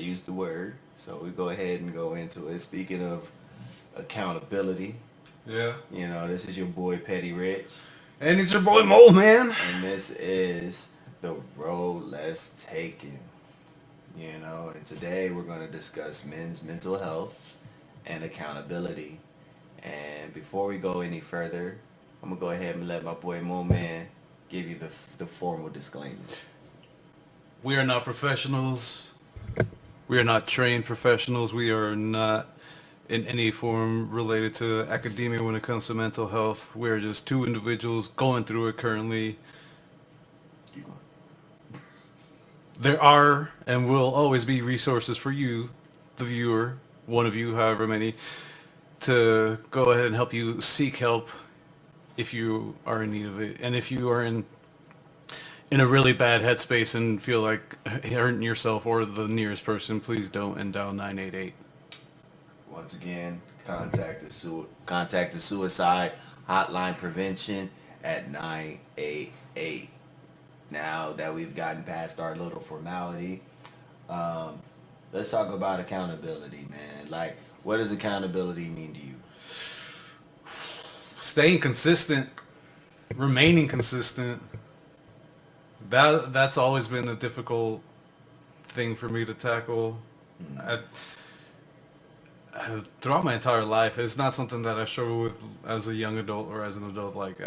used the word, so we go ahead and go into it. Speaking of accountability, Yeah. this is your boy Petty Rich, And it's your boy Mole, man. and this is the road less taken. And today we're going to discuss men's mental health and accountability. And before we go any further, I'm gonna go ahead and let my boy Mo Man give you the formal disclaimer. We are not professionals. We are not trained professionals. We are not in any form related to academia when it comes to mental health. We are just two individuals going through it currently. Keep going. There are and will always be resources for you, the viewer, one of you, however many, to go ahead and help you seek help if you are in need of it. And if you are in a really bad headspace and feel like hurting yourself or the nearest person, please don't, and dial 988. Once again, contact the suicide hotline prevention at 988. Now that we've gotten past our little formality, let's talk about accountability, man. Like, what does accountability mean to you? Staying consistent, remaining consistent. That's always been a difficult thing for me to tackle. Throughout my entire life, it's not something that I struggle with as a young adult or as an adult. Like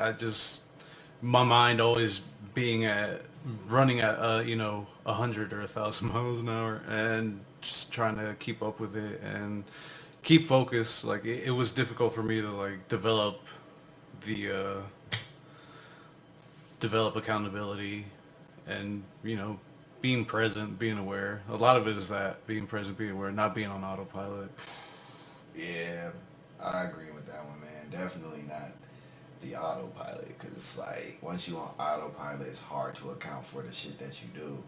my mind always being running at 100 or 1,000 miles an hour, and just trying to keep up with it and keep focus. Like it was difficult for me to like the develop accountability and being present, being aware. A lot of it is that being present, being aware, not being on autopilot. Yeah, I agree with that one, man. Definitely not the autopilot, because like once you on autopilot, it's hard to account for the shit that you do.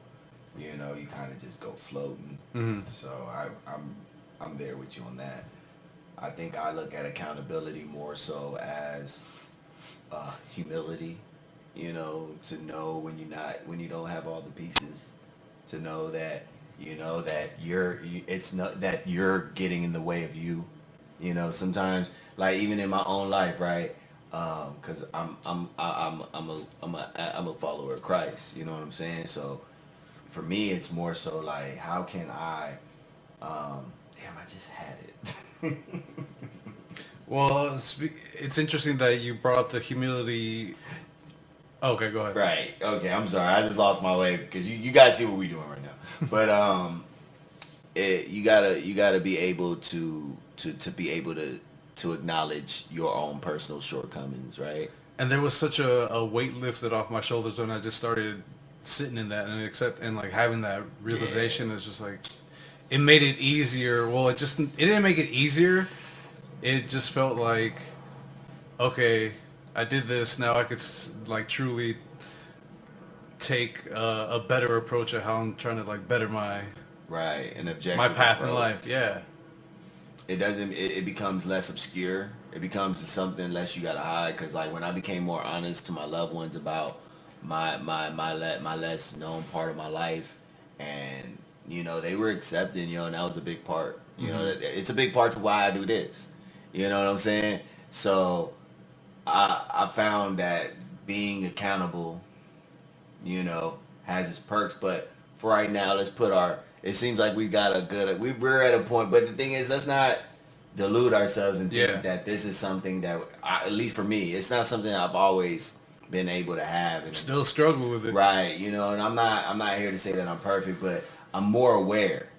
You kind of just go floating. Mm-hmm. So I'm there with you on that. I think I look at accountability more so as humility. To know when you don't have all the pieces, to know that it's not that you're getting in the way of you. Sometimes, like even in my own life, right? Because I'm a follower of Christ. You know what I'm saying? So for me, it's more so like, how can I? Damn, I just had it. Well, it's interesting that you brought up the humility. Okay, go ahead. Right. Okay. I'm sorry. I just lost my way because you guys see what we're doing right now. But you gotta be able to be able to acknowledge your own personal shortcomings, right? And there was such a weight lifted off my shoulders when I just started sitting in that and like having that realization. Is just like it made it easier. Well, it didn't make it easier. It just felt like, okay, I did this. Now I could like truly take a better approach at how I'm trying to like better Right. An objective my path in approach. life. Yeah. It doesn't. It becomes less obscure. It becomes something less you gotta hide. Cause like when I became more honest to my loved ones about my less known part of my life, and they were accepting. And that was a big part. It's a big part to why I do this. You know what I'm saying? So I found that being accountable, has its perks. But for right now, let's put our. It seems like we got a good. We're at a point, but the thing is, let's not delude ourselves and think that this is something that, at least for me, it's not something I've always been able to have. And Still struggle with it. right, and I'm not here to say that I'm perfect, but I'm more aware.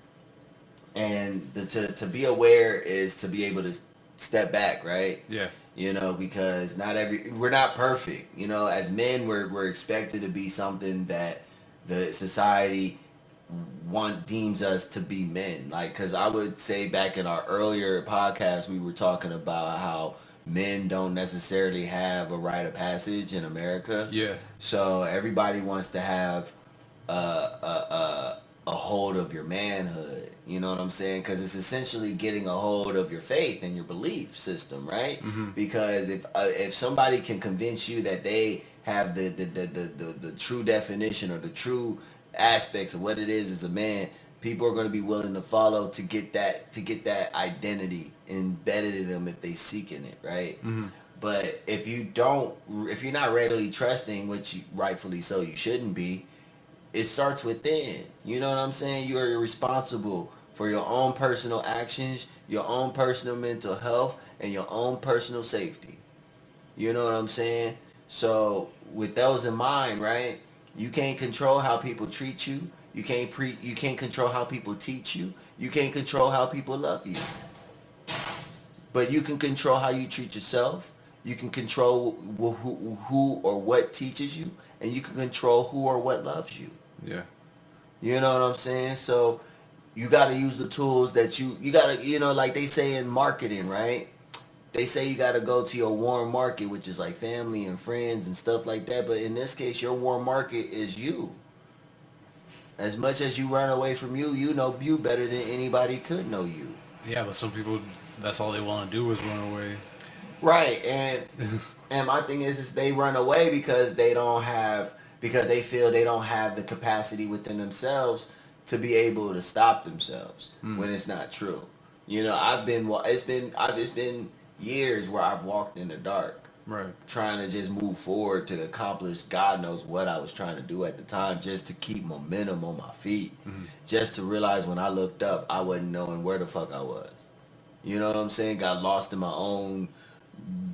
And to be aware is to be able to step back, right? Yeah. Because we're not perfect. As men, we're expected to be something that the society deems us to be men. Like, because I would say back in our earlier podcast, we were talking about how men don't necessarily have a rite of passage in America. Yeah. So everybody wants to have a hold of your manhood. You know what I'm saying? Because it's essentially getting a hold of your faith and your belief system, right? Mm-hmm. Because if somebody can convince you that they have the true definition or the true aspects of what it is as a man, people are going to be willing to follow to get that identity embedded in them if they seeking it, right? Mm-hmm. But if you're not readily trusting, which rightfully so you shouldn't be, it starts within. You know what I'm saying? You're responsible for your own personal actions, your own personal mental health, and your own personal safety. You know what I'm saying? So with those in mind, right? You can't control how people treat you. You can't control how people teach you. You can't control how people love you. But you can control how you treat yourself. You can control who or what teaches you, and you can control who or what loves you. Yeah. You know what I'm saying? So you got to use the tools that you got to, like they say in marketing, right? They say you got to go to your warm market, which is like family and friends and stuff like that. But in this case, your warm market is you. As much as you run away from you, you know you better than anybody could know you. Yeah, but some people, that's all they want to do is run away. Right, and my thing is they run away because because they feel they don't have the capacity within themselves to be able to stop themselves when it's not true. It's been years where I've walked in the dark Right. trying to just move forward to accomplish God knows what I was trying to do at the time, just to keep momentum on my feet, Mm-hmm. just to realize when I looked up I wasn't knowing where the fuck I was. You know what I'm saying? Got lost in my own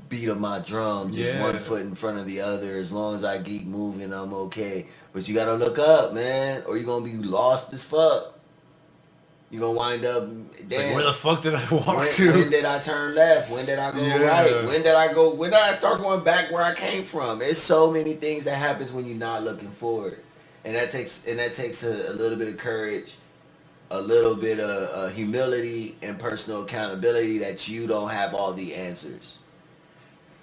beat of my drum, just Yeah. one foot in front of the other. As long as I keep moving, I'm okay. But you gotta look up, man, or you're gonna be lost as fuck. You're gonna wind up, It's like, damn. where the fuck did I walk When to? did I turn left? When did I go Yeah. right? When did I start going back where I came from? It's so many things that happens when you're not looking forward, and that takes a little bit of courage, a little bit of humility and personal accountability that you don't have all the answers.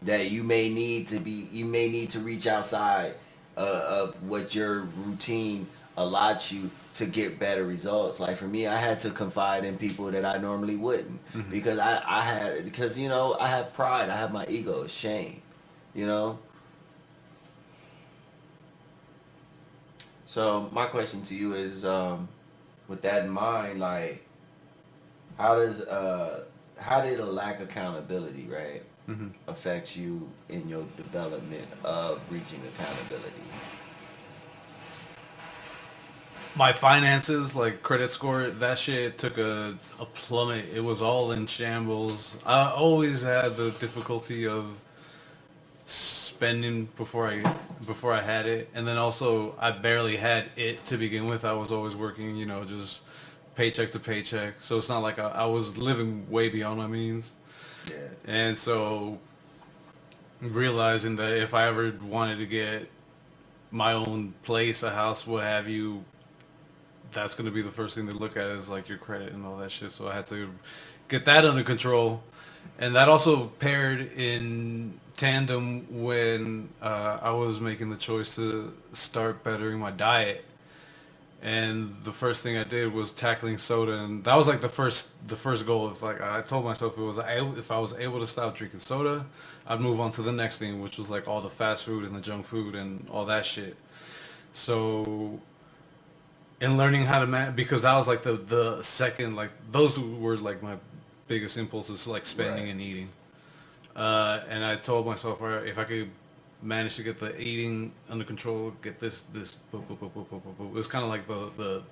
That you may need to reach outside of what your routine allots you to get better results. Like for me, I had to confide in people that I normally wouldn't Mm-hmm. because I have pride, I have my ego, shame, you know. So my question to you is, with that in mind, like, how does how did a lack of accountability, right, Mm-hmm. affect you in your development of reaching accountability? My finances, like credit score, that shit took a plummet. It was all in shambles. I always had the difficulty of spending before I had it, and then also I barely had it to begin with. I was always working, just paycheck to paycheck. So it's not like I was living way beyond my means. Yeah. And so realizing that if I ever wanted to get my own place, a house, what have you, that's going to be the first thing they look at is like your credit and all that shit. So I had to get that under control. And that also paired in tandem when I was making the choice to start bettering my diet. And the first thing I did was tackling soda, and that was like the first goal. Of like I told myself it was if I was able to stop drinking soda, I'd move on to the next thing, which was like all the fast food and the junk food and all that shit. So in learning how to because that was like the second, like those were like my biggest impulses, like spending Right. and eating. And I told myself, all right, if I could manage to get the eating under control, get this, boop, boop, boop, boop, boop, boop, boop. It was kind of like the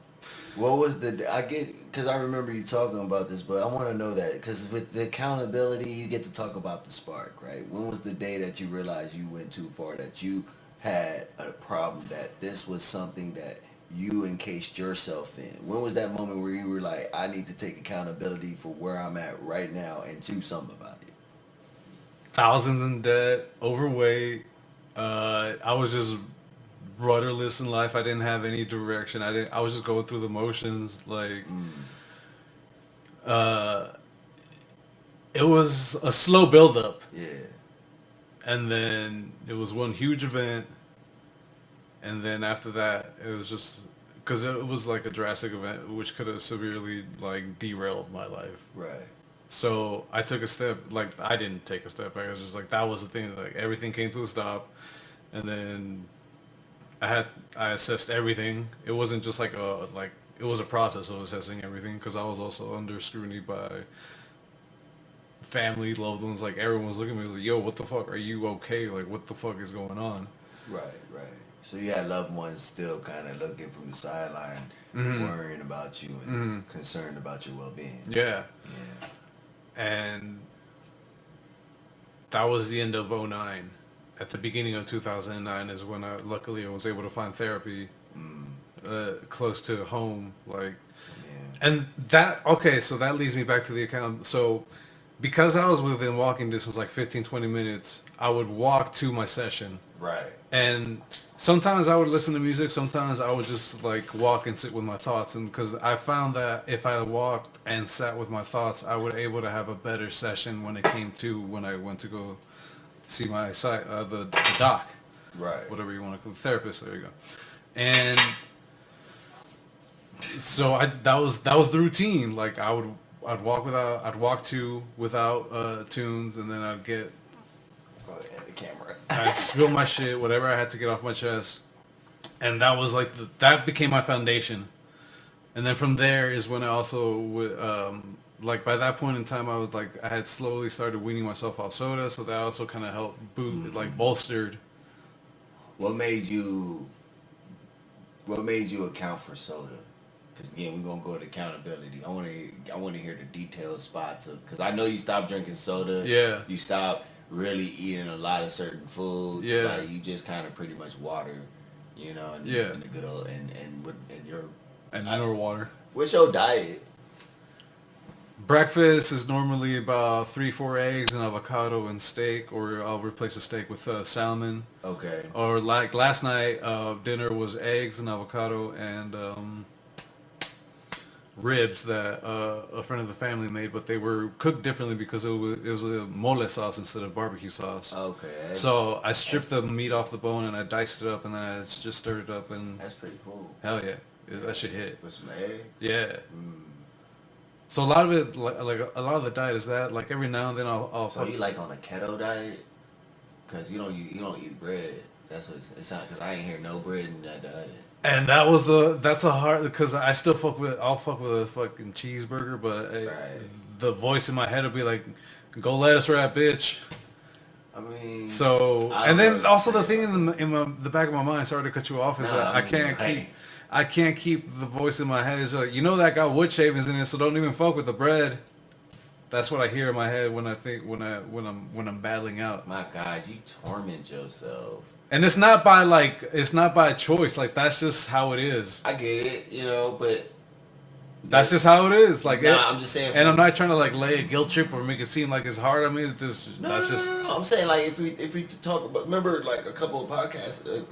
What was I get, because I remember you talking about this, but I want to know that because with the accountability, you get to talk about the spark, right? When was the day that you realized you went too far, that you had a problem, that this was something that you encased yourself in? When was that moment where you were like, I need to take accountability for where I'm at right now and do something about it? thousands in debt, overweight. I was just rudderless in life. I didn't have any direction. I was just going through the motions. Like uh, it was a slow buildup, Yeah. and then it was one huge event, and then after that, it was just because it was like a drastic event, which could have severely like derailed my life. Right. So I took a step, like I didn't take a step back. I was just like, that was the thing. Like everything came to a stop, and then I assessed everything. It wasn't just like it was a process of assessing everything because I was also under scrutiny by family, loved ones. Like everyone was looking at me like, "Yo, what the fuck? Are you okay? Like, what the fuck is going on?" Right, right. So you had loved ones still kind of looking from the sideline, worrying about you and concerned about your well-being. Yeah, Yeah. and that was the end of '09. At the beginning of 2009 is when luckily I was able to find therapy close to home. Like, Yeah. and that, okay, so that leads me back to the account. So because I was within walking distance, like 15, 20 minutes, I would walk to my session. Right. And sometimes I would listen to music. Sometimes I would just like walk and sit with my thoughts. And because I found that if I walked and sat with my thoughts, I would able to have a better session when it came to when I went to go see my the doc, Right. whatever you want to call it, therapist. There you go. And so that was the routine. Like I'd walk to without tunes, and then I'd get Go ahead, the camera. I'd spill my shit, whatever I had to get off my chest, and that was like that became my foundation. And then from there is when I also would like by that point in time I had slowly started weaning myself off soda, so that also kind of helped like bolstered. What made you? What made you account for soda? Because again, we're gonna go to accountability. I want to hear the detailed spots of because I know you stopped drinking soda. Yeah. You stopped really eating a lot of certain foods. Yeah. Like you just kind of pretty much water, you know, and, Yeah. and the good old and your And mineral water. what's your diet? Breakfast is normally about 3-4 eggs and avocado and steak, or I'll replace a steak with salmon. Okay. Or like last night, dinner was eggs and avocado and ribs that a friend of the family made, but they were cooked differently because it was a mole sauce instead of barbecue sauce. Okay. So I stripped the meat off the bone and I diced it up and then I just stirred it up and That's pretty cool. hell yeah, that shit hit. With some egg. Yeah. So a lot of it, like a lot of the diet is that. Like every now and then I'll So you like on a keto diet? Cause you don't eat bread. That's what it's not. Cause I ain't hear no bread in that diet. And that's a hard, because I still I'll fuck with a fucking cheeseburger, but the voice in my head will be like, go lettuce wrap, bitch. I mean. So, and then also the thing in the back of my mind, sorry to cut you off, is that I can't keep the voice in my head is like, you know that got wood shavings in it, so don't even fuck with the bread. That's what I hear in my head when when I'm battling out. My God, you torment yourself. And it's not by choice. Like that's just how it is. I get it, you know, but that's just how it is. Like, I'm just saying. And I'm not trying to like lay a guilt trip or make it seem like it's hard. I mean, No. I'm saying like if we talk about, remember like a couple of podcasts, we've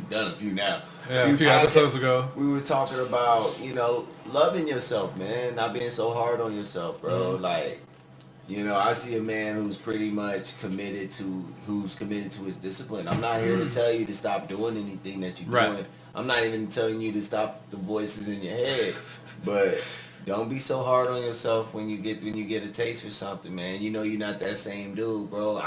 done a few now. Yeah, a few episodes ago. We were talking about loving yourself, man, not being so hard on yourself, bro. Like. I see a man who's pretty much committed to his discipline. I'm not here to tell you to stop doing anything that you're doing. I'm not even telling you to stop the voices in your head. But don't be so hard on yourself when you get a taste for something, man. You're not that same dude, bro.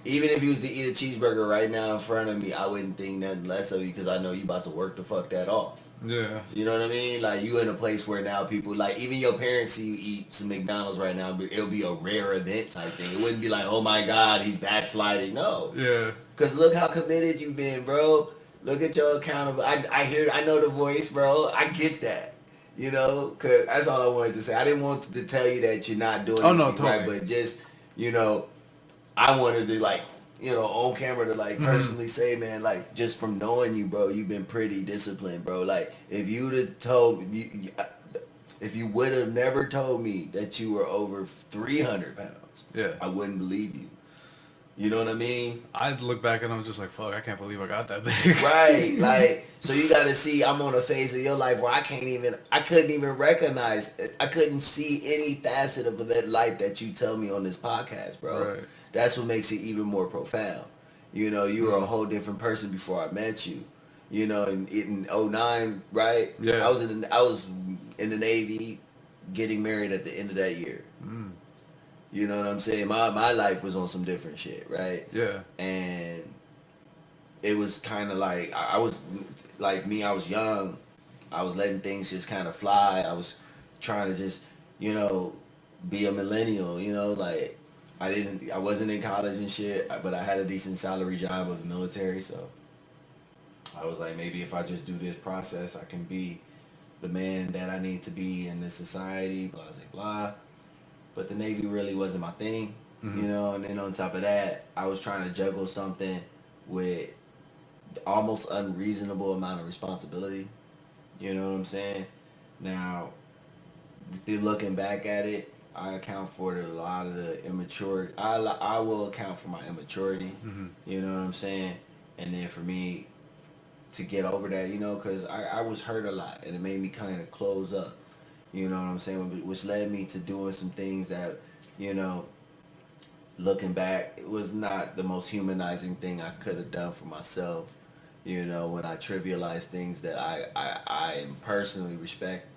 Even if you was to eat a cheeseburger right now in front of me, I wouldn't think nothing less of you because I know you about to work the fuck that off. Yeah. You know what I mean? Like you in a place where now people like even your parents see you eat some McDonald's right now, but it'll be a rare event type thing. It wouldn't be like, oh my God, he's backsliding. No. Yeah. Cause look how committed you've been, bro. Look at your accountable. I know the voice, bro. I get that. Cause that's all I wanted to say. I didn't want to tell you that you're not doing anything right, but just I wanted to like. On camera to like personally say, man, like just from knowing you, bro, you've been pretty disciplined, bro. Like if you would have never told me that you were over 300 pounds, I wouldn't believe you. You know what I mean? I'd look back and I'm just like, fuck, I can't believe I got that big. Right, like so you got to see. I'm on a phase of your life where I couldn't even recognize. I couldn't see any facet of that life that you tell me on this podcast, bro. Right. That's what makes it even more profound. You were a whole different person before I met you. In 09, right? Yeah. I was in the Navy, getting married at the end of that year. You know what I'm saying? My life was on some different shit, right? Yeah. And it was kind of like I was like me. I was young, I was letting things just kind of fly. I was trying to just, you know, be a millennial. You know, like I wasn't in college and shit, but I had a decent salary job with the military. So I was like, maybe if I just do this process, I can be the man that I need to be in this society. Blah blah blah. But the Navy really wasn't my thing. You know, and then on top of that, I was trying to juggle something with almost unreasonable amount of responsibility. You know what I'm saying? Now, looking back at it, I account for a lot of the immaturity. I will account for my immaturity. You know what I'm saying? And then for me to get over that, you know, because I was hurt a lot and it made me kind of close up. You know what I'm saying? Which led me to doing some things that, you know, looking back, it was not the most humanizing thing I could have done for myself. You know, when I trivialize things that I personally respect,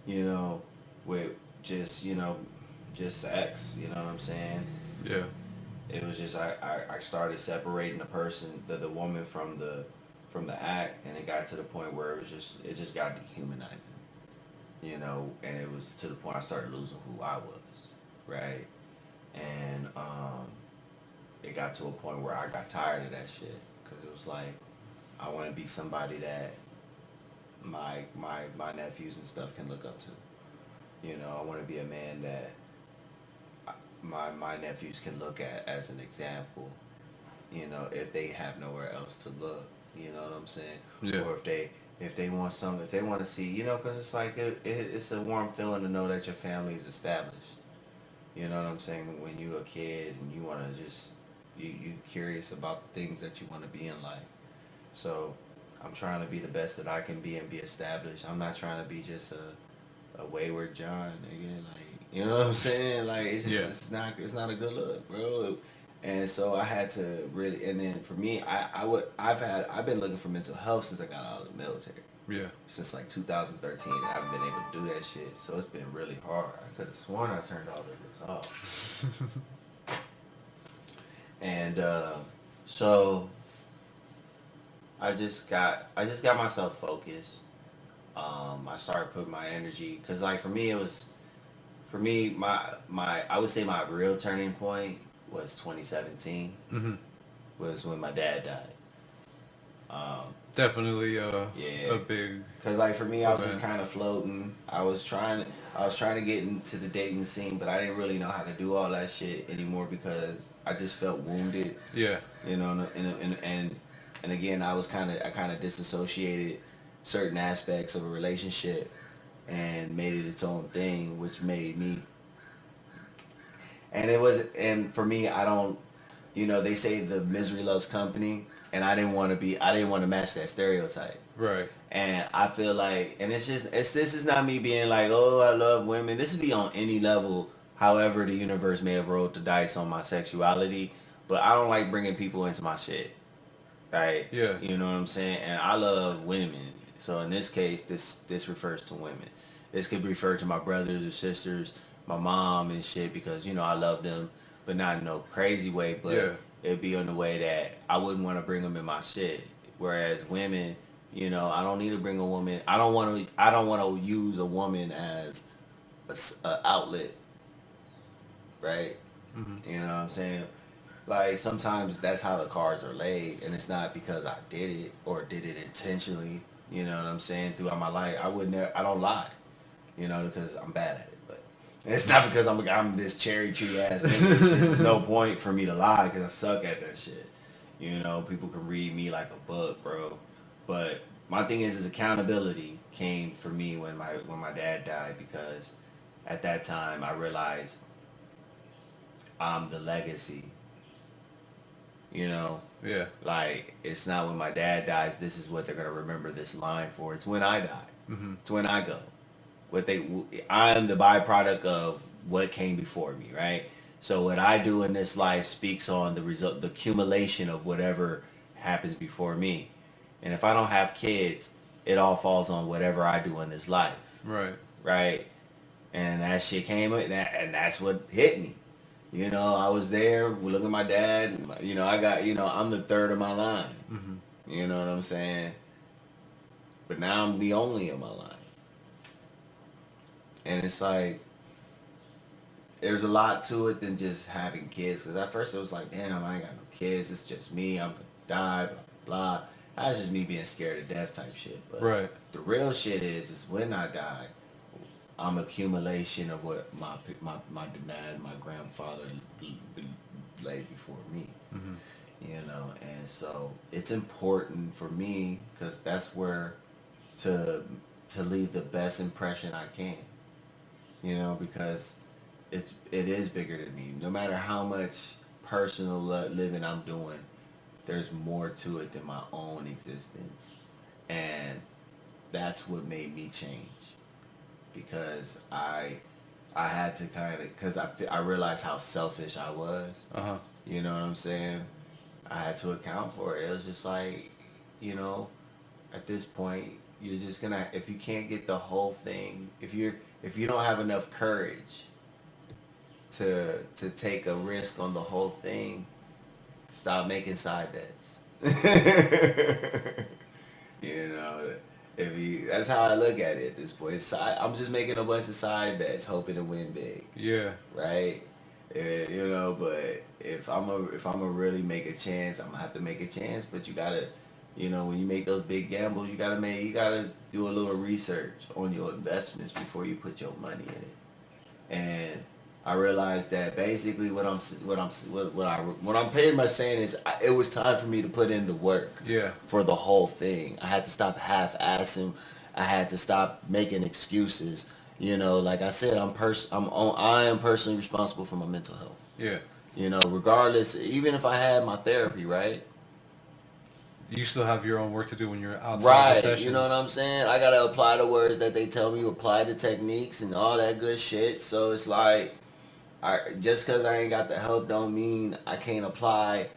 you know, with just, you know, just sex, you know what I'm saying? Yeah. It was just, I started separating the person, the woman from the act, and it got to the point where it just got dehumanizing, you know, and it was to the point I started losing who I was, right? And it got to a point where I got tired of that shit because it was like I want to be somebody that my nephews and stuff can look up to. You know, I want to be a man that my nephews can look at as an example. You know, if they have nowhere else to look, you know what I'm saying? Yeah. Or if they want something, if they want to see, you know, because it's like it's a warm feeling to know that your family is established. You know what I'm saying? When you a kid and you want to just you curious about the things that you want to be in life. So I'm trying to be the best that I can be and be established. I'm not trying to be just a wayward John, nigga. Like, you know what I'm saying? Like, it's just Yeah. it's not a good look, bro. And so I had to really, and then for me, I've been looking for mental health since I got out of the military. Yeah. Since like 2013, I haven't been able to do that shit. So it's been really hard. I could have sworn I turned all of this off. And so I just got myself focused. I started putting my energy because like for me my I would say my real turning point was 2017 was when my dad died. Definitely Yeah, a big cause like for me, I was just event. kind of floating. I was trying to get into the dating scene, but I didn't really know how to do all that shit anymore because I just felt wounded, Yeah. you know. And again, I kind of disassociated certain aspects of a relationship and made it its own thing, which made me. And for me, I don't, you know, they say the misery loves company, and I didn't want to match that stereotype. Right. And I feel like, and this is not me being like, oh, I love women. This would be on any level, however the universe may have rolled the dice on my sexuality. But I don't like bringing people into my shit, right? Yeah. You know what I'm saying? And I love women. So in this case, this refers to women. This could refer to my brothers or sisters, my mom and shit, because, you know, I love them, but not in no crazy way. Yeah. But it'd be in a way that I wouldn't want to bring them in my shit. Whereas women, you know, I don't need to bring a woman. I don't want to use a woman as a outlet, right? You know what I'm saying? Like sometimes that's how the cards are laid, and it's not because I did it or did it intentionally. You know what I'm saying? Throughout my life, I would never. I don't lie, you know, because I'm bad at it. But it's not because I'm this cherry tree ass nigga. It's just no point for me to lie because I suck at that shit. You know, people can read me like a book, bro. But my thing is accountability came for me when my dad died because at that time I realized I'm the legacy. You know, Yeah. like it's not when my dad dies. This is what they're gonna remember this line for. It's when I die. It's when I go. I am the byproduct of what came before me, right? So what I do in this life speaks on the result, the accumulation of whatever happens before me. And if I don't have kids, it all falls on whatever I do in this life, Right. right? And that shit came and that's what hit me. You know, I was there. We look at my dad. You know, I got. You know, I'm the third of my line. You know what I'm saying? but now I'm the only in my line. And it's like, there's a lot to it than just having kids. Because at first it was like, damn, I ain't got no kids. It's just me. I'm going to die, blah, blah. That's just me being scared to death type shit. But Right. the real shit is when I die, I'm accumulation of what my dad, my grandfather laid before me. Mm-hmm. You know, and so it's important for me because that's where to leave the best impression I can. You know, because it is bigger than me. No matter how much personal living I'm doing, there's more to it than my own existence, and that's what made me change. Because I had to kind of because I realized how selfish I was. Uh-huh. You know what I'm saying? I had to account for it. It was just like, you know, at this point, you're just gonna if you can't get the whole thing, if you don't have enough courage to take a risk on the whole thing, stop making side bets. You know, that's how I look at it at this point. I'm just making a bunch of side bets, hoping to win big. Yeah. Right. You know, but if I'm a really make a chance, I'm gonna have to make a chance. But you gotta, you know, when you make those big gambles, you gotta do a little research on your investments before you put your money in it. And I realized that basically what I'm pretty much saying is it was time for me to put in the work. Yeah. For the whole thing. I had to stop half-assing. I had to stop making excuses. You know, like I said, I am personally responsible for my mental health. Yeah. You know, regardless, even if I had my therapy, right? You still have your own work to do when you're outside the Right, sessions. you know what I'm saying? I gotta apply the words that they tell me, apply the techniques and all that good shit. So it's like, just because I ain't got the help don't mean I can't apply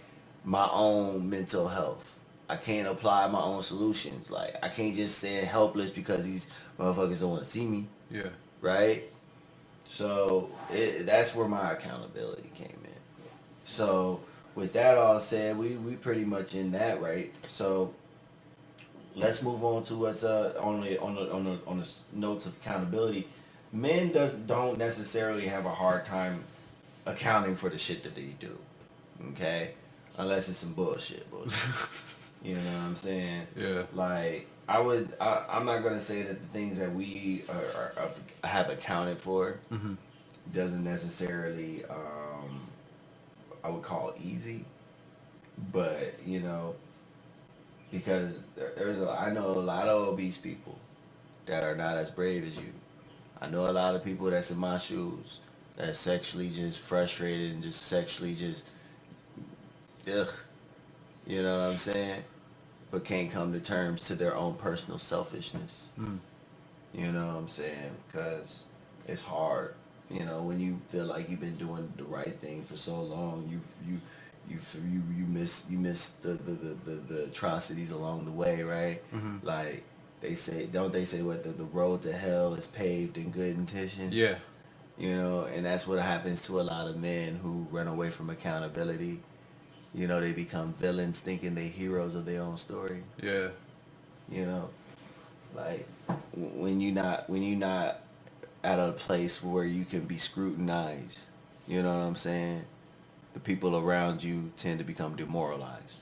my own mental health. I can't apply my own solutions. Like, I can't just say helpless because these motherfuckers don't want to see me, Yeah. right? So that's where my accountability came in. So with that all said, we pretty much in that, right? So let's move on to what's on the notes of accountability. Men don't necessarily have a hard time accounting for the shit that they do, okay? Unless it's some bullshit. You know what I'm saying? Yeah. Like I'm not gonna say that the things that we have accounted for Mm-hmm. doesn't necessarily I would call easy, but you know, because I know a lot of obese people that are not as brave as you. I know a lot of people that's in my shoes that's sexually just frustrated and just sexually just ugh, you know what I'm saying? But can't come to terms to their own personal selfishness. Mm. You know what I'm saying? Because it's hard. You know, when you feel like you've been doing the right thing for so long, you miss the atrocities along the way, right? Mm-hmm. Like don't they say what the road to hell is paved in good intentions? Yeah. You know, and that's what happens to a lot of men who run away from accountability. You know, they become villains thinking they heroes of their own story. Yeah. You know, like when you're not at a place where you can be scrutinized. You know what I'm saying? The people around you tend to become demoralized.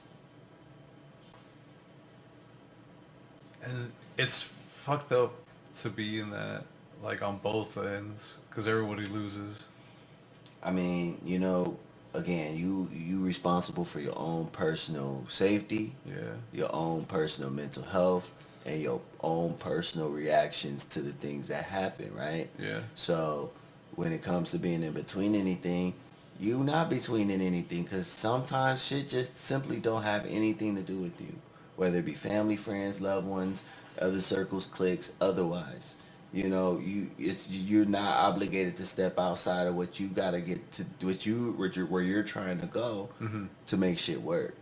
And it's fucked up to be in that, like, on both ends, because everybody loses. I mean, you know, again, you responsible for your own personal safety, Yeah. your own personal mental health, and your own personal reactions to the things that happen, right? Yeah. So when it comes to being in between anything, you not between in anything because sometimes shit just simply don't have anything to do with you, whether it be family, friends, loved ones, other circles, cliques, otherwise. You know, you're not obligated to step outside of what you gotta get to, where you're trying to go Mm-hmm. to make shit work.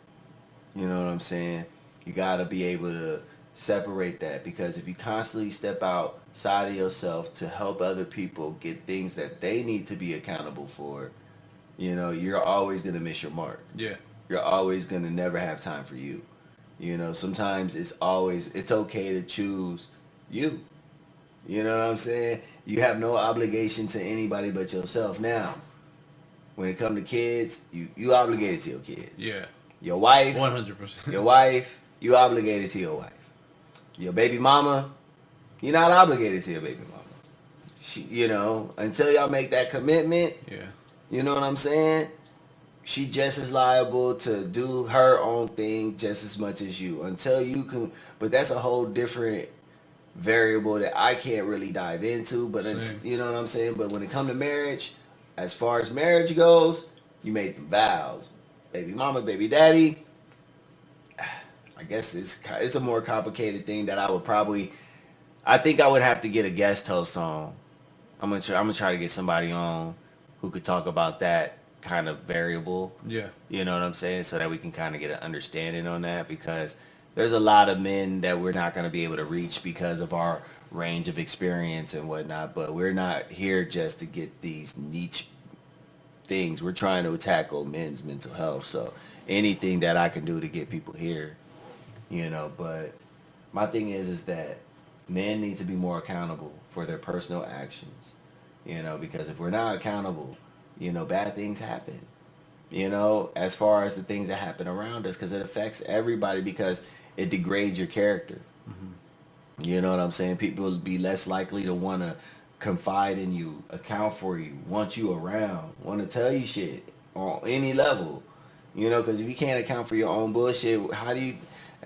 You know what I'm saying? You gotta be able to separate that because if you constantly step outside of yourself to help other people get things that they need to be accountable for, you know, you're always gonna miss your mark. Yeah. You're always gonna never have time for you. You know, sometimes it's okay to choose you. You know what I'm saying? You have no obligation to anybody but yourself. Now, when it comes to kids, you obligated to your kids. Yeah. Your wife, 100%. your wife, you obligated to your wife. Your baby mama, you're not obligated to your baby mama. You know, until y'all make that commitment, Yeah. you know what I'm saying? She just as liable to do her own thing just as much as you. Until you can, but that's a whole different variable that I can't really dive into. But it's, Same. you know what I'm saying? But when it comes to marriage, as far as marriage goes, you made the vows. Baby mama, baby daddy, I guess it's a more complicated thing that I think I would have to get a guest host on. I'm gonna try to get somebody on who could talk about that kind of variable. Yeah. You know what I'm saying? So that we can kind of get an understanding on that, because there's a lot of men that we're not gonna be able to reach because of our range of experience and whatnot. But we're not here just to get these niche things. We're trying to tackle men's mental health. So anything that I can do to get people here, you know. But my thing is that men need to be more accountable for their personal actions, you know, because if we're not accountable, you know, bad things happen, you know, as far as the things that happen around us, because it affects everybody, because it degrades your character. You know what I'm saying? People will be less likely to want to confide in you, account for you, want you around, want to tell you shit on any level. You know, because if you can't account for your own bullshit, how do you,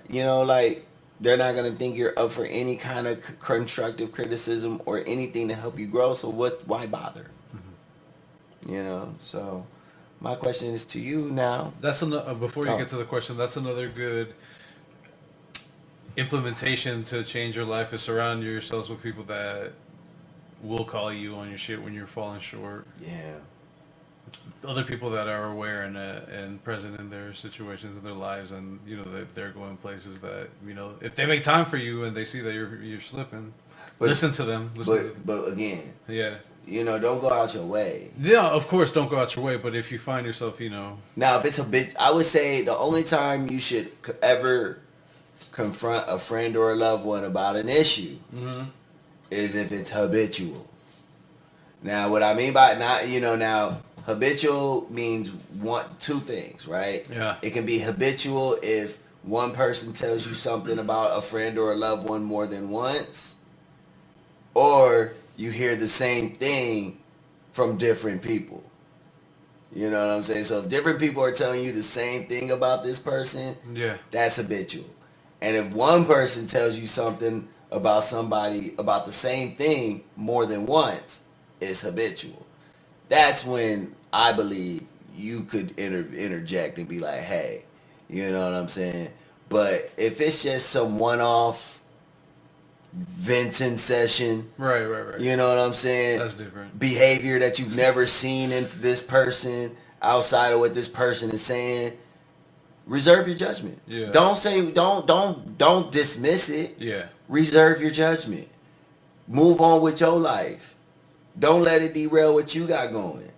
you know, like, they're not going to think you're up for any kind of constructive criticism or anything to help you grow. So why bother? You know, so my question is to you now. That's another. Before you Oh, get to the question, that's another good implementation to change your life is surround yourselves with people that will call you on your shit when you're falling short. yeah. Other people that are aware and present in their situations in their lives, and you know that they're going places that, you know, if they make time for you and they see that you're slipping, But, listen to them. Listen to them. but again, Yeah. you know, don't go out your way. Yeah, of course, don't go out your way. But if you find yourself, you know, Now, if it's a bit, I would say the only time you should ever confront a friend or a loved one about an issue is if it's habitual. Now, what I mean by not, you know, now habitual means two things, right? Yeah. It can be habitual if one person tells you something about a friend or a loved one more than once, or you hear the same thing from different people. You know what I'm saying? So if different people are telling you the same thing about this person, yeah, that's habitual. And if one person tells you something about somebody about the same thing more than once, it's habitual. That's when I believe you could interject and be like, hey, you know what I'm saying? But if it's just some one-off venting session, right. you know what I'm saying? That's different. Behavior that you've never seen in this person outside of what this person is saying, reserve your judgment. Yeah. Don't dismiss it. Yeah. Reserve your judgment. Move on with your life. Don't let it derail what you got going.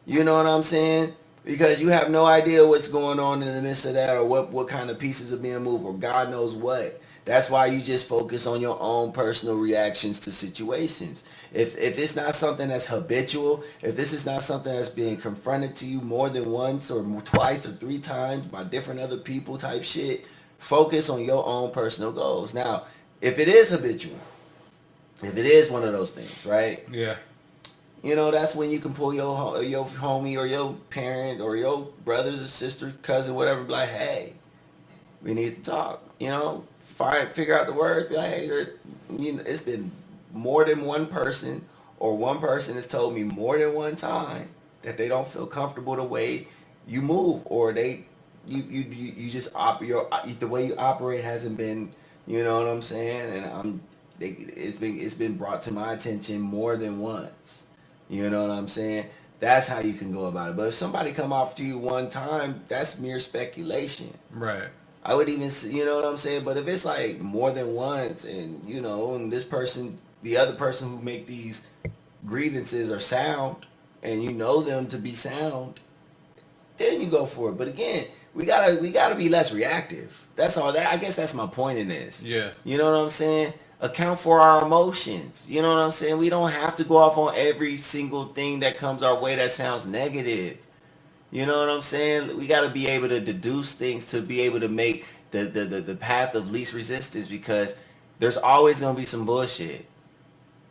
You know what I'm saying? Because you have no idea what's going on in the midst of that, or what kind of pieces are being moved, or God knows what. That's why you just focus on your own personal reactions to situations. If it's not something that's habitual, if this is not something that's being confronted to you more than once or twice or three times by different other people type shit, focus on your own personal goals. Now, if it is habitual, if it is one of those things, right? Yeah. You know, that's when you can pull your homie or your parent or your brothers or sister, cousin, whatever, be like, hey, we need to talk. You know, figure out the words. Be like, hey, you know, it's been more than one person, or one person has told me more than one time that they don't feel comfortable the way you move, or you just the way you operate hasn't been, you know what I'm saying? And it's been brought to my attention more than once. You know what I'm saying? That's how you can go about it. But if somebody come off to you one time, that's mere speculation. Right. I would even, you know what I'm saying? But if it's like more than once, and you know, and this person, the other person who make these grievances are sound, and you know them to be sound, then you go for it. But again, we gotta be less reactive. That's all. That I guess that's my point in this. Yeah. You know what I'm saying? Account for our emotions. You know what I'm saying? We don't have to go off on every single thing that comes our way that sounds negative. You know what I'm saying? We got to be able to deduce things to be able to make the path of least resistance, because there's always going to be some bullshit.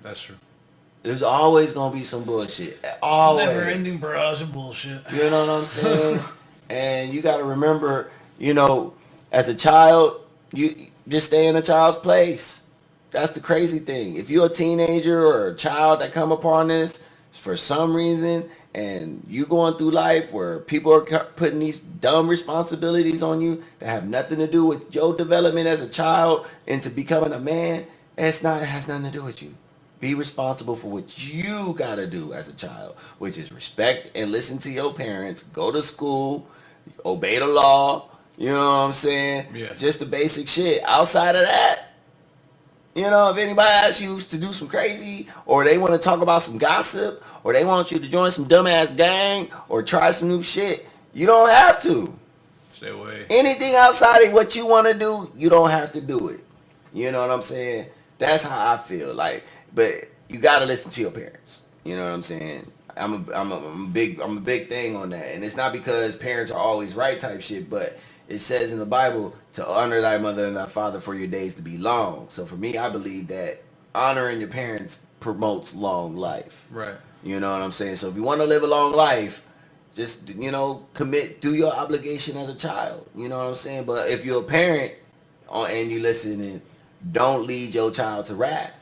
That's true. There's always going to be some bullshit. It's Always. never ending barrage of bullshit. You know what I'm saying? And you got to remember, you know, as a child, you just stay in a child's place. That's the crazy thing. If you're a teenager or a child that come upon this for some reason, and you going through life where people are putting these dumb responsibilities on you that have nothing to do with your development as a child into becoming a man, it has nothing to do with you. Be responsible for what you gotta do as a child, which is respect and listen to your parents, go to school, obey the law, you know what I'm saying? Yeah. Just the basic shit. Outside of that, you know, if anybody asks you to do some crazy, or they want to talk about some gossip, or they want you to join some dumbass gang, or try some new shit, you don't have to. Stay away. Anything outside of what you want to do, you don't have to do it. You know what I'm saying? That's how I feel. Like, but you gotta listen to your parents. You know what I'm saying? I'm a big thing on that, and it's not because parents are always right type shit, but it says in the Bible to honor thy mother and thy father for your days to be long. So for me, I believe that honoring your parents promotes long life. Right. You know what I'm saying? So if you want to live a long life, just, you know, do your obligation as a child. You know what I'm saying? But if you're a parent and you listening, don't lead your child to wrath.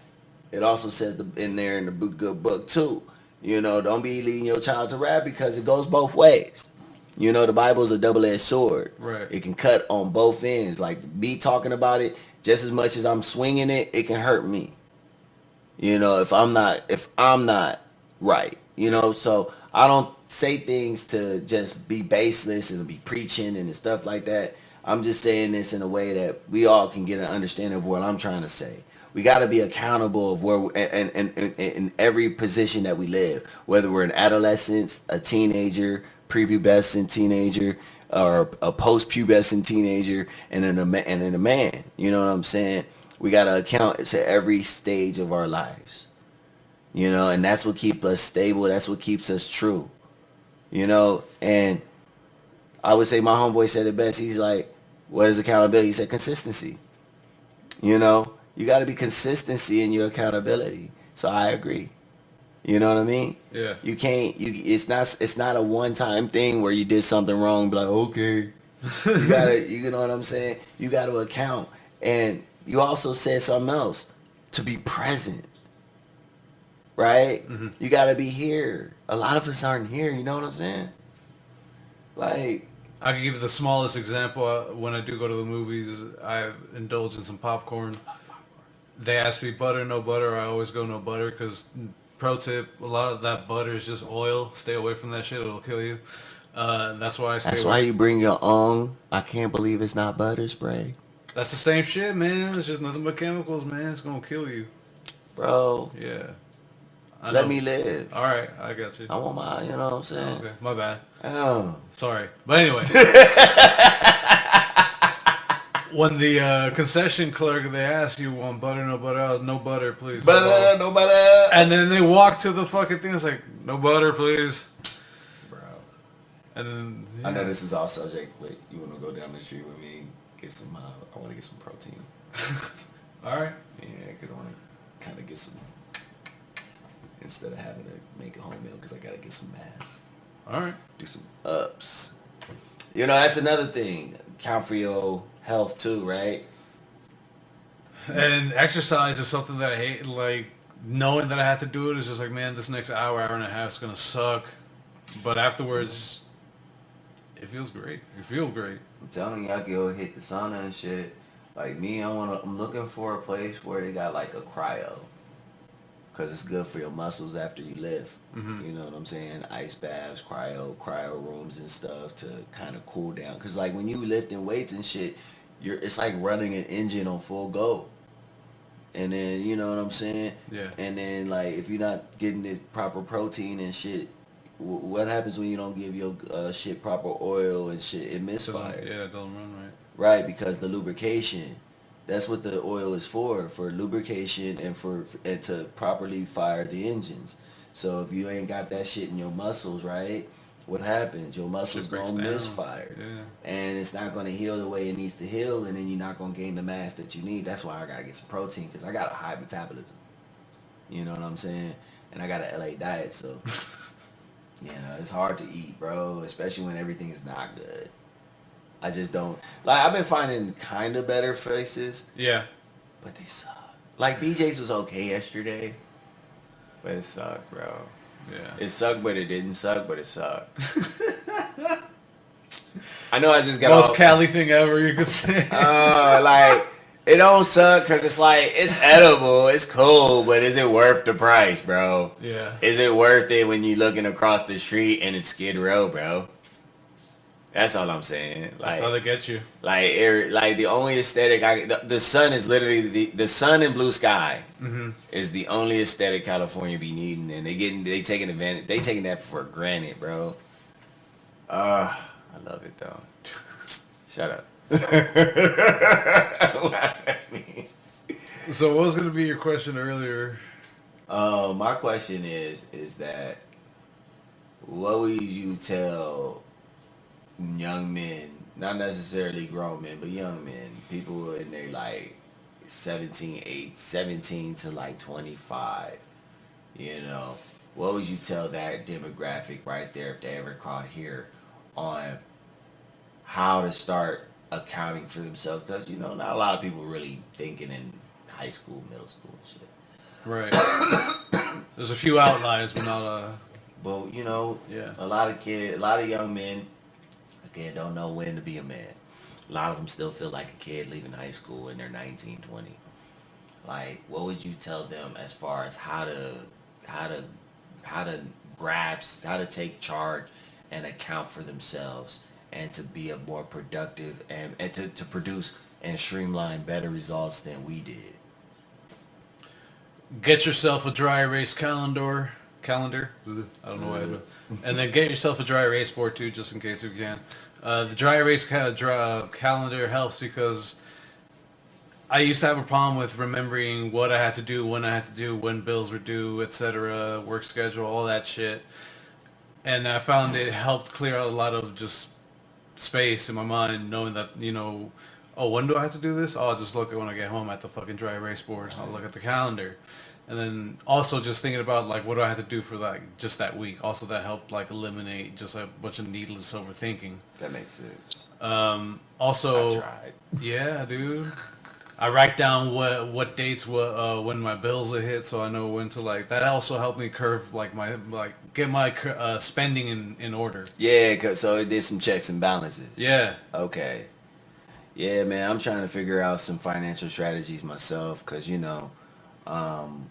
It also says in there in the good book too. You know, don't be leading your child to wrath, because it goes both ways. You know, the Bible is a double-edged sword. Right. It can cut on both ends. Like, me talking about it, just as much as I'm swinging it, it can hurt me. You know, if I'm not right. You know, so I don't say things to just be baseless and be preaching and stuff like that. I'm just saying this in a way that we all can get an understanding of what I'm trying to say. We got to be accountable of where and in every position that we live, whether we're an adolescent, a teenager, prepubescent teenager, or a post-pubescent teenager, and then a man. You know what I'm saying? We got to account to every stage of our lives. You know, and that's what keeps us stable. That's what keeps us true. You know, and I would say my homeboy said it best. He's like, what is accountability? He said consistency. You know, you got to be consistency in your accountability. So I agree. You know what I mean? Yeah. You can't. It's not a one-time thing where you did something wrong. Be like, okay. You gotta. You know what I'm saying? You got to account. And you also said something else. To be present. Right? Mm-hmm. You got to be here. A lot of us aren't here. You know what I'm saying? Like, I can give you the smallest example. When I do go to the movies, I indulge in some popcorn. They ask me butter, no butter. I always go no butter, because pro tip, a lot of that butter is just oil. Stay away from that shit. It'll kill you. That's why I stay that's away. why you bring your own. I can't believe it's not butter spray. That's the same shit, man. It's just nothing but chemicals, man. It's going to kill you. Bro. Yeah. Let me live. All right, I got you. I want my, you know what I'm saying? Okay, my bad. Oh. Sorry. But anyway. When the concession clerk, they ask you, want butter, no butter? I was, no butter, please. Butter, no butter. And then they walk to the fucking thing. It's like, no butter, please. Bro. And then... Yeah. I know this is all subject, but you want to go down the street with me, get some, I want to get some protein. All right. Yeah, because I want to kind of get some, instead of having to make a home meal, because I got to get some mass. All right. Do some ups. You know, that's another thing. Count for your health too, right? And exercise is something that I hate. Like, knowing that I have to do it is just like, man, this next hour and a half is going to suck. But afterwards, it feels great. You feel great. I'm telling you, I go hit the sauna and shit. Like me, I'm looking for a place where they got like a cryo. Because it's good for your muscles after you lift. Mm-hmm. You know what I'm saying? Ice baths, cryo rooms and stuff to kind of cool down. Because like when you lifting weights and shit, it's like running an engine on full go. And then, you know what I'm saying? Yeah. And then like if you're not getting the proper protein and shit, what happens when you don't give your shit proper oil and shit? It misfires. Yeah, it doesn't run right. Right, because the lubrication. That's what the oil is for lubrication and and to properly fire the engines. So if you ain't got that shit in your muscles, right? What happens? Your muscles Shit breaks gonna down. misfire, Yeah. and it's not gonna heal the way it needs to heal, and then you're not gonna gain the mass that you need. That's why I gotta get some protein because I got a high metabolism. You know what I'm saying? And I got a LA diet, so you know it's hard to eat, bro. Especially when everything is not good. I just don't like. I've been finding kind of better faces, Yeah. but they suck. Like BJ's was okay yesterday, but it sucked, bro. Yeah. It sucked, but it didn't suck, but it sucked. I know I just got Most off. Cali thing ever, you could say. Like it don't suck because it's like it's edible, it's cool, but is it worth the price, bro? Yeah. Is it worth it when you looking across the street and it's Skid Row, bro? That's all I'm saying. That's how they get you. Like the only aesthetic the sun is literally the sun and blue sky is the only aesthetic California be needing, and they taking advantage. They taking that for granted, bro. I love it though. Shut up. Laugh at me. So what was going to be your question earlier? My question is that what would you tell young men, not necessarily grown men, but young men, people in their like 17 to like 25, you know, what would you tell that demographic right there if they ever caught here on how to start accounting for themselves? Because, you know, not a lot of people really thinking in high school, middle school and shit. Right. There's a few outliers, but not But, you know, yeah. a lot of young men, again, don't know when to be a man. A lot of them still feel like a kid leaving high school and they're 19, 20. Like, what would you tell them as far as how to grasp, how to take charge and account for themselves and to be a more productive and to produce and streamline better results than we did? Get yourself a dry erase calendar. I don't know why. And then get yourself a dry erase board too, just in case you can. The dry erase calendar helps because I used to have a problem with remembering what I had to do, when I had to do, when bills were due, etc., work schedule, all that shit. And I found it helped clear out a lot of just space in my mind, knowing that, you know, oh, when do I have to do this? Oh, I'll just look at when I get home at the fucking dry erase board. I'll look at the calendar. And then also just thinking about like what do I have to do for like just that week. Also that helped like eliminate just a bunch of needless overthinking. That makes sense. Also, I tried. yeah, dude. I write down what dates when my bills are hit, so I know when to like. That also helped me curve like my get my spending in order. Yeah, so it did some checks and balances. Yeah. Okay. Yeah, man, I'm trying to figure out some financial strategies myself because, you know,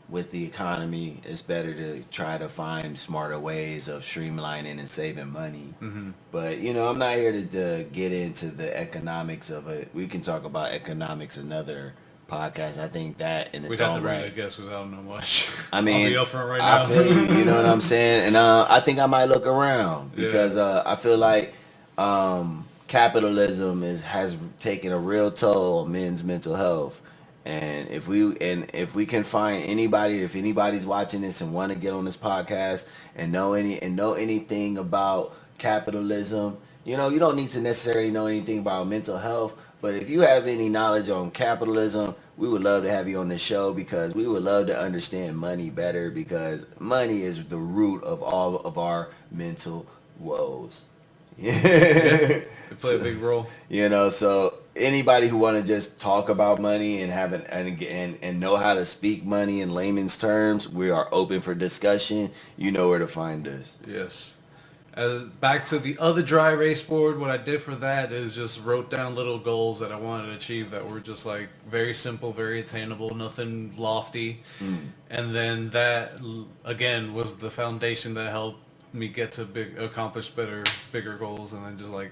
with the economy, it's better to try to find smarter ways of streamlining and saving money. Mm-hmm. But, you know, I'm not here to get into the economics of it. We can talk about economics another podcast. I think that in its We'd have own to bring right. a guest because I don't know much. I mean, I'll be upfront right I now. feel you know what I'm saying? And I think I might look around because I feel like capitalism has taken a real toll on men's mental health. And if we can find anybody, if anybody's watching this and want to get on this podcast and know anything about capitalism, you know, you don't need to necessarily know anything about mental health, but if you have any knowledge on capitalism, we would love to have you on the show because we would love to understand money better because money is the root of all of our mental woes. Yeah, they play a big role. You know, so anybody who want to just talk about money and have and know how to speak money in layman's terms, we are open for discussion. You know where to find us. Yes. Back to the other dry erase board, what I did for that is just wrote down little goals that I wanted to achieve that were just like very simple, very attainable, nothing lofty. And then that, again, was the foundation that helped me get to accomplish bigger goals. And then just like,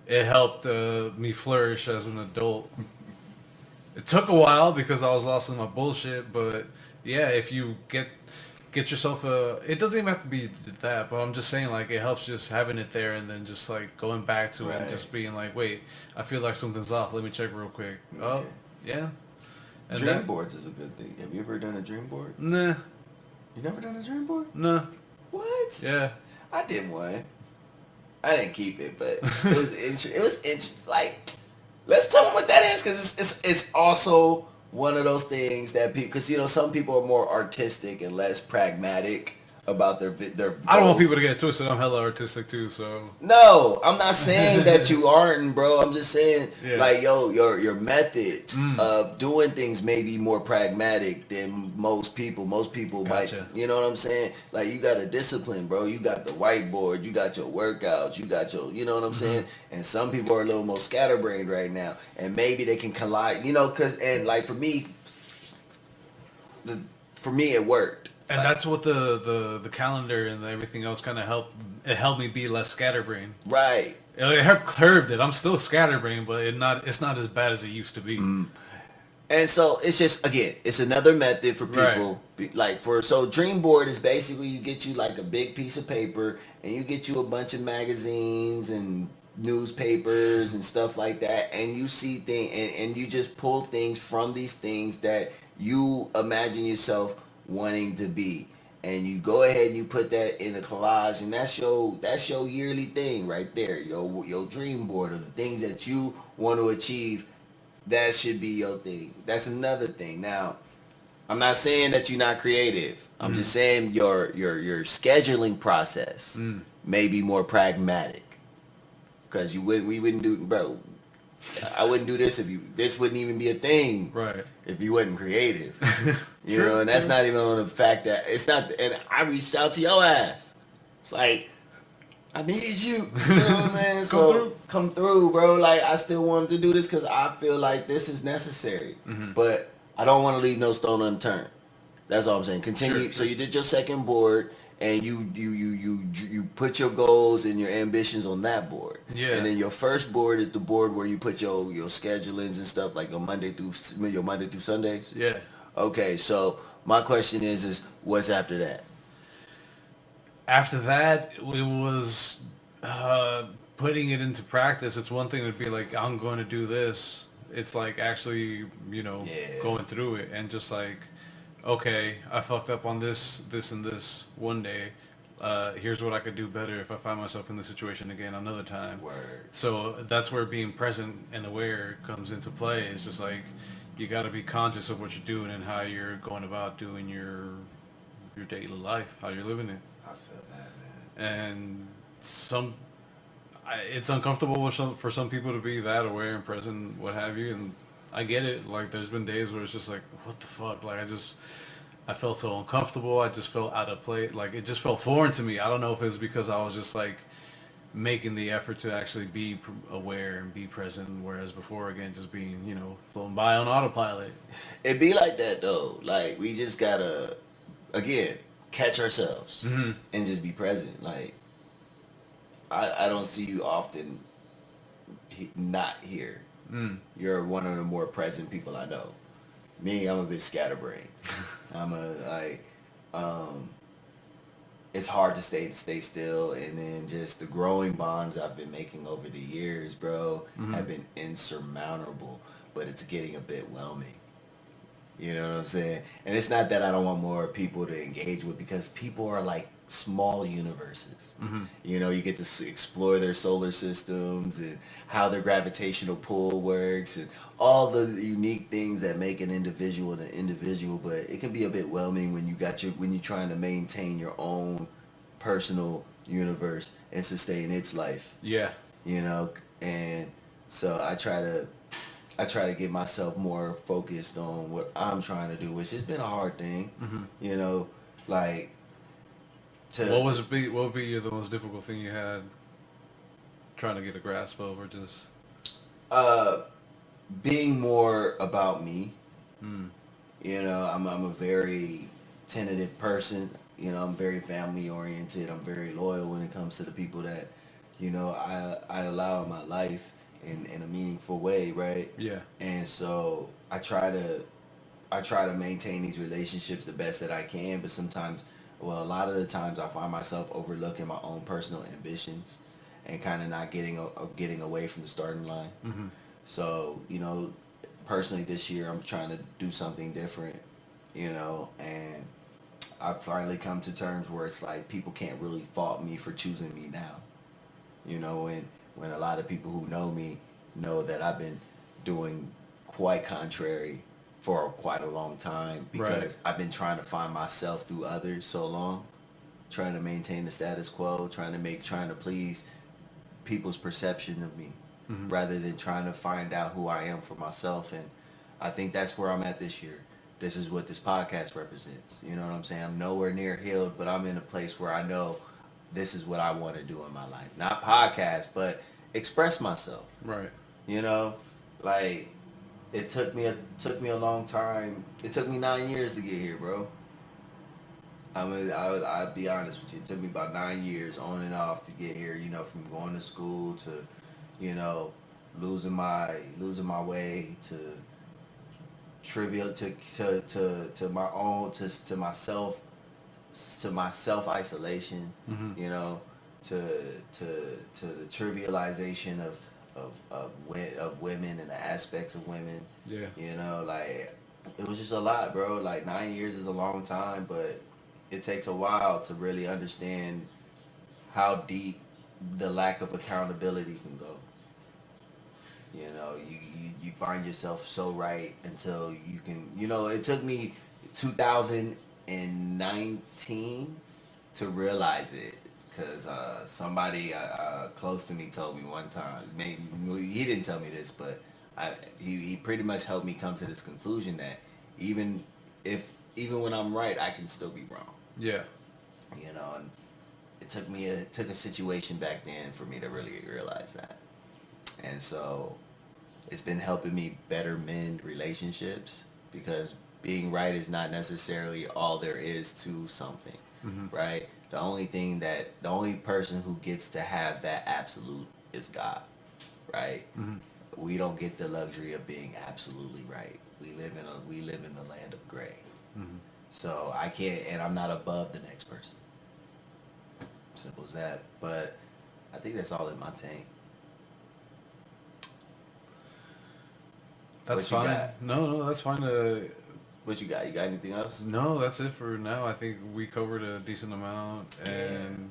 it helped me flourish as an adult. It took a while because I was lost in my bullshit, but yeah, if you get get yourself a. It doesn't even have to be that, but I'm just saying like it helps just having it there and then just like going back to it and Right. just being like, wait, I feel like something's off. Let me check real quick. Oh, Okay. yeah, and Dream that boards is a good thing. Have you ever done a dream board? nah You never done a dream board? nah What? yeah. I did one. I didn't keep it, but it was it was like, let's tell them what that is, because it's also one of those things that people, because some people are more artistic and less pragmatic about their I don't want people goals. to get it twisted. I'm hella artistic too, so No, I'm not saying that you aren't, bro. I'm just saying, yeah. like, yo, your methods Mm, of doing things may be more pragmatic than most people. Most people might, gotcha. you know what I'm saying? Like, you got a discipline, bro. You got the whiteboard. You got your workouts. You got your, you know what I'm Hmm. saying? And some people are a little more scatterbrained right now, and maybe they can collide, cause, and like the for me, it worked. And Like, that's what the calendar and everything else kind of helped. It helped me be less scatterbrained. right. It helped curbed it. I'm still scatterbrained, but it's not as bad as it used to be. And so it's just, again, it's another method for Right. people, like, so dream board is basically, you get you like a big piece of paper, and you get you a bunch of magazines and newspapers and stuff like that, and you see things, and you just pull things from these things that you imagine yourself wanting to be, and you go ahead and you put that in a collage, and that's your yearly thing right there, your dream board of the things that you want to achieve. That should be your thing. That's another thing. Now, I'm not saying that you're not creative. I'm just Mm. saying your scheduling process Mm. may be more pragmatic, because we wouldn't do, bro. I wouldn't do this if this wouldn't even be a thing Right. if you wasn't creative. True. And that's True. not even on the fact that it's not. And I reached out to your ass. It's like, I need you. You know what I'm saying? Come So through. come through, bro. Like, I still wanted to do this because I feel like this is necessary. Hmm. But I don't want to leave no stone unturned. That's all I'm saying. Sure. Continue. So Sure. you did your second board, and you put your goals and your ambitions on that board. And Yeah. then your first board is the board where you put your schedulings and stuff, like your Monday through Sundays. Yeah. Okay, so my question is what's after that? After that, it was putting it into practice. It's one thing to be like, I'm going to do this. It's like actually, Yeah. going through it and just like, okay, I fucked up on this, and this one day. Here's what I could do better if I find myself in this situation again another time. Word. So that's where being present and aware comes into play. It's just like you got to be conscious of what you're doing and how you're going about doing your daily life, how you're living it. I feel that, And it's uncomfortable for some people to be that aware and present, what have you. And I get it. Like there's been days where it's just like, what the fuck? Like I felt so uncomfortable. I just felt out of place. Like it just felt foreign to me. I don't know if it's because I was just like making the effort to actually be aware and be present, whereas before, again, just being, floating by on autopilot. It be like that though. Like, we just gotta, again, catch ourselves Hmm. and just be present. Like, I don't see you often not here. Mm. You're one of the more present people I know. Me, I'm a bit scatterbrained. I'm a like, um, it's hard to stay still, and then just the growing bonds I've been making over the years, bro, Hmm. have been insurmountable. But it's getting a bit whelming. You know what I'm saying? And it's not that I don't want more people to engage with, because people are like small universes. Hmm. You get to explore their solar systems and how their gravitational pull works and all the unique things that make an individual. But it can be a bit whelming when you're trying to maintain your own personal universe and sustain its life. Yeah. You know, and so I try to get myself more focused on what I'm trying to do, which has been a hard thing, Hmm. you know, like What to was it be? What would be the most difficult thing you had trying to get a grasp of, or just? uh being more about me. Mm. I'm a very tentative person. I'm very family oriented. I'm very loyal when it comes to the people that, I allow in my life in a meaningful way, right? Yeah. And so I try to maintain these relationships the best that I can, but sometimes Well, a lot of the times I find myself overlooking my own personal ambitions and kind of not getting away from the starting line. Mm-hmm. So, personally this year I'm trying to do something different, and I've finally come to terms where it's like people can't really fault me for choosing me now. When a lot of people who know me know that I've been doing quite contrary for quite a long time Right. because I've been trying to find myself through others so long, trying to maintain the status quo, trying to please people's perception of me Mm-hmm. rather than trying to find out who I am for myself. And I think that's where I'm at this year. This is what this podcast represents. You know what I'm saying? I'm nowhere near healed, but I'm in a place where I know this is what I want to do in my life. Not podcast, but express myself. Right. You know, like it took me a long time. It took me 9 years to get here, bro. I'll be honest with you. It took me about 9 years on and off to get here. From going to school to, you know, losing my way to trivial to my own to my self isolation. Mm-hmm. You know, to to to the trivialization of women and the aspects of women. Yeah. Like it was just a lot, bro. Like 9 years is a long time, but it takes a while to really understand how deep the lack of accountability can go. You find yourself so right until you can. It took me 2019 to realize it because somebody close to me told me one time. Maybe he didn't tell me this, but he pretty much helped me come to this conclusion that even even when I'm right, I can still be wrong. Yeah. And it took a situation back then for me to really realize that. And so it's been helping me better mend relationships because being right is not necessarily all there is to something, Mm-hmm. right? The only person who gets to have that absolute is God, right? Mm-hmm. We don't get the luxury of being absolutely right. We live in the land of gray. Mm-hmm. So I can't, and I'm not above the next person. Simple as that. But I think that's all in my tank. That's What you fine. got? No, that's fine. What you got? You got anything else? No, that's it for now. I think we covered a decent amount, and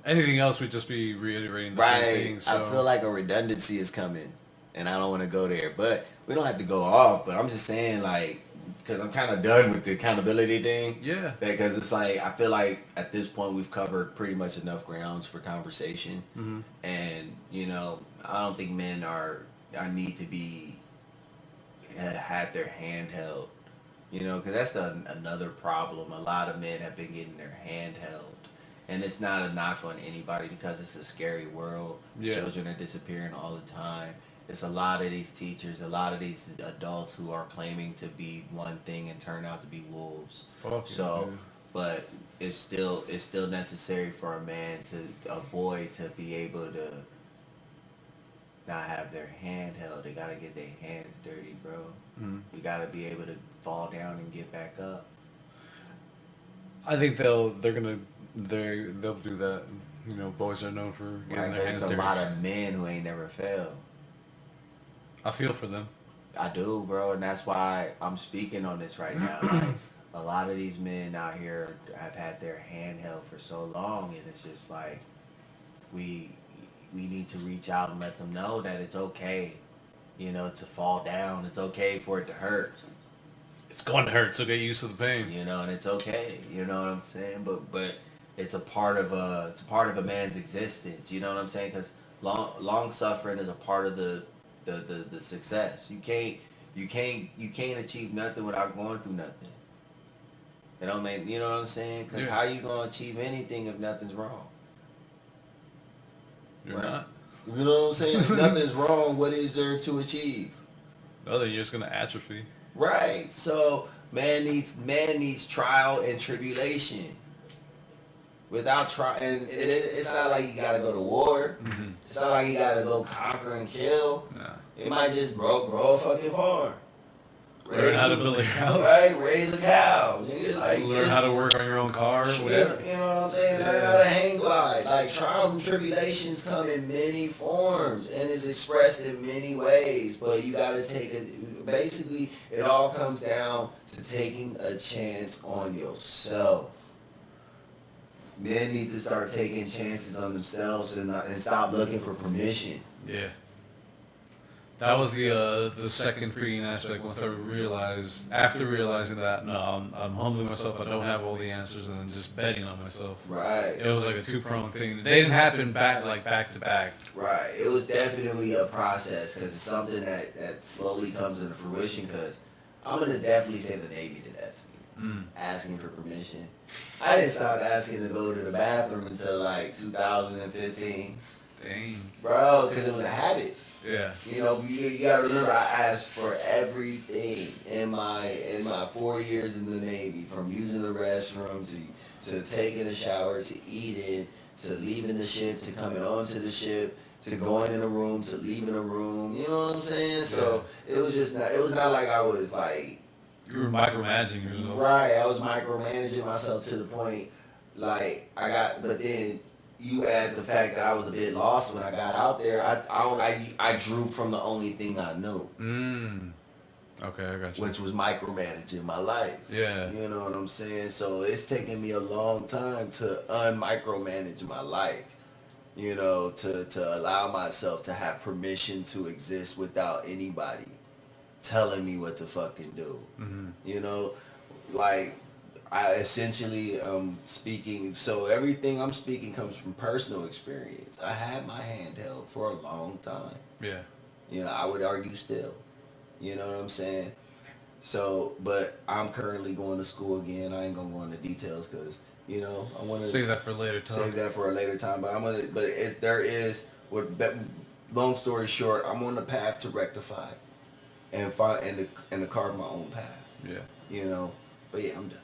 anything else would just be reiterating the same Right. thing. So I feel like a redundancy is coming, and I don't want to go there. But we don't have to go off. But I'm just saying, like, because I'm kind of done with the accountability thing. yeah, Because it's like I feel like at this point we've covered pretty much enough grounds for conversation, mm-hmm. and I don't think men are need to be had their hand held. Because that's another problem. A lot of men have been getting their hand held. And it's not a knock on anybody because it's a scary world. Yeah. Children are disappearing all the time. It's a lot of these teachers, a lot of these adults who are claiming to be one thing and turn out to be wolves. Fuck So, yeah. but it's still necessary for a boy to be able to not have their hand held. They gotta get their hands dirty, bro. Mm-hmm. You gotta be able to fall down and get back up. I think they'll do that. Boys are known for getting Right? their But hands it's a dirty. lot of men who ain't never failed. I feel for them. I do, bro, and that's why I'm speaking on this right now. Like, a lot of these men out here have had their hand held for so long, and it's just like we need to reach out and let them know that it's okay, to fall down. It's okay for it to hurt, It's going to hurt, so get used to the pain. and it's okay. You know what I'm saying? But it's a part of a man's existence. You know what I'm saying? Because long suffering is a part of the success. You can't achieve nothing without going through nothing. It don't make, you know what I'm saying? Because Yeah. how you gonna achieve anything if nothing's wrong? You're Right. not. You know what I'm saying? If nothing's wrong, what is there to achieve? No, then you're just gonna atrophy. Right. So man needs trial and tribulation. Without trying, and it's not like you gotta go to war. Mm-hmm. It's not like you gotta go conquer and kill. Nah. It might just grow a fucking farm. Learn how to build a house. Right, raise a cow. Nigga, like, learn how to work on your own car. You know what I'm saying? Learn how to hang glide. Like, trials and tribulations come in many forms and is expressed in many ways. But you gotta take it. Basically, it all comes down to taking a chance on yourself. Men need to start taking chances on themselves and stop looking for permission. Yeah. That was the second freeing aspect once I realized, after realizing that, no, I'm humbling myself, I don't have all the answers, and then just betting on myself. Right. It was like a two-pronged thing. They didn't happen back to back. Right. It was definitely a process because it's something that slowly comes into fruition because I'm going to definitely say the Navy did that to me. Asking for permission. I didn't stop asking to go to the bathroom until like 2015. Dang. Bro, because it was a habit. Yeah. You know, you gotta remember I asked for everything in my 4 years in the Navy, from using the restroom to taking a shower to eating to leaving the ship to coming onto the ship to going in a room to leaving a room. You know what I'm saying? Yeah. So it was not like I was like, you were micromanaging yourself. Right, I was micromanaging myself to the point like but then you add the fact that I was a bit lost when I got out there. I drew from the only thing I knew. Okay, I got you. Which was micromanaging my life. Yeah. You know what I'm saying? So it's taken me a long time to unmicromanage my life. You know, to allow myself to have permission to exist without anybody telling me what to fucking do. You know, like I essentially speaking, so everything I'm speaking comes from personal experience. I had my hand held for a long time. Yeah. You know, I would argue still. You know what I'm saying? So, but I'm currently going to school again. I ain't gonna go into details because, you know, I want to save that for later time. Save that for a later time. But there is, long story short, I'm on the path to rectify and find and to carve my own path. Yeah. You know, but yeah, I'm done.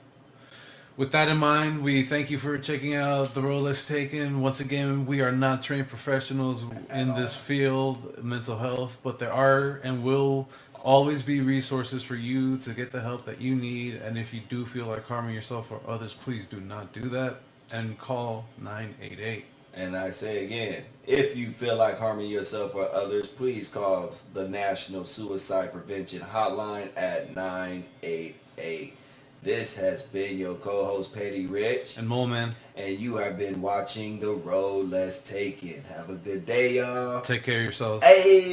With that in mind, we thank you for checking out The Role Less Taken. Once again, we are not trained professionals in this field, mental health, but there are and will always be resources for you to get the help that you need. And if you do feel like harming yourself or others, please do not do that and call 988. And I say again, if you feel like harming yourself or others, please call the National Suicide Prevention Hotline at 988. This has been your co-host, Petty Rich. And Moleman. And you have been watching The Road Less Taken. Have a good day, y'all. Take care of yourselves. Hey!